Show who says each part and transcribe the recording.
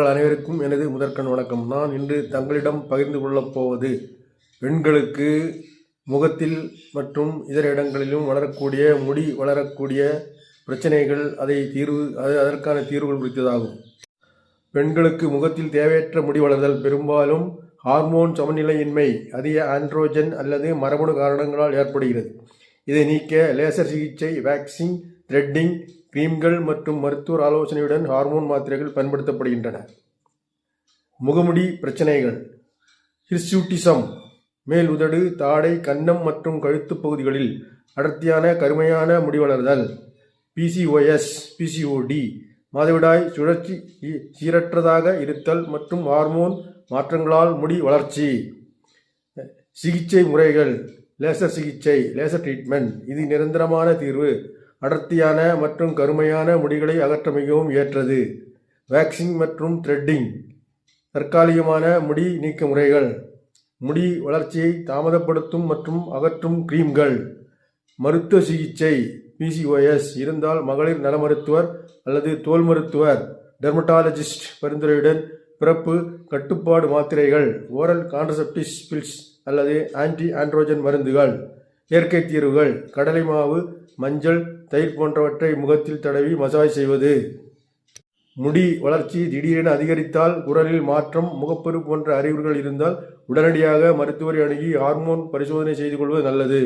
Speaker 1: அனைவருக்கும் எனது முதற்கண் வணக்கம். நான் இன்று தங்களிடம் பகிர்ந்து கொள்ளப் போவது பெண்களுக்கு முகத்தில் மற்றும் இதர இடங்களிலும் வளரக்கூடிய முடி வளரக்கூடிய பிரச்சனைகள், அதற்கான தீர்வுகள் குறித்ததாகும். பெண்களுக்கு முகத்தில் தேவையற்ற முடி வளர்தல் பெரும்பாலும் ஹார்மோன் சமநிலையின்மை, அதிக ஆண்ட்ரோஜன் அல்லது மரபணு காரணங்களால் ஏற்படுகிறது. இதை நீக்க லேசர் சிகிச்சை, வேக்சிங், த்ரெட்டிங், கிரீம்கள் மற்றும் மருத்துவர் ஆலோசனையுடன் ஹார்மோன் மாத்திரைகள் பயன்படுத்தப்படுகின்றன. முகமுடி பிரச்சனைகள்: ஹிர்சூட்டிசம், மேல் உதடு, தாடை, கன்னம் மற்றும் கழுத்து பகுதிகளில் அடர்த்தியான கருமையான முடி வளர்தல். பிசிஓஎஸ், பிசிஓடி, மாதவிடாய் சுழற்சி சீரற்றதாக இருத்தல் மற்றும் ஹார்மோன் மாற்றங்களால் முடி வளர்ச்சி. சிகிச்சை முறைகள்: லேசர் சிகிச்சை, லேசர் ட்ரீட்மெண்ட். இது நிரந்தரமான தீர்வு, அடர்த்தியான மற்றும் கருமையான முடிகளை அகற்ற மிகவும் ஏற்றது. வேக்சிங் மற்றும் த்ரெட்டிங், தற்காலிகமான முடி நீக்க முறைகள். முடி வளர்ச்சியை தாமதப்படுத்தும் மற்றும் அகற்றும் கிரீம்கள். மருத்துவ சிகிச்சை: பிசிஓஎஸ் இருந்தால் மகளிர் நல மருத்துவர் அல்லது தோல் மருத்துவர் டெர்மட்டாலஜிஸ்ட் பரிந்துரையுடன் பிறப்பு கட்டுப்பாடு மாத்திரைகள், ஓரல் கான்ட்ரசெப்டிவ்ஸ் பில்ஸ் அல்லது ஆன்டி ஆண்ட்ரோஜன் மருந்துகள். இயற்கை தீர்வுகள்: கடலை மாவு, மஞ்சள், தயிர் போன்றவற்றை முகத்தில் தடவி மசாஜ் செய்வது. முடி வளர்ச்சி திடீரென அதிகரித்தால், குரலில் மாற்றம், முகப்பரு போன்ற அறிகுறிகள் இருந்தால் உடனடியாக மருத்துவரை அணுகி ஹார்மோன் பரிசோதனை செய்து கொள்வது நல்லது.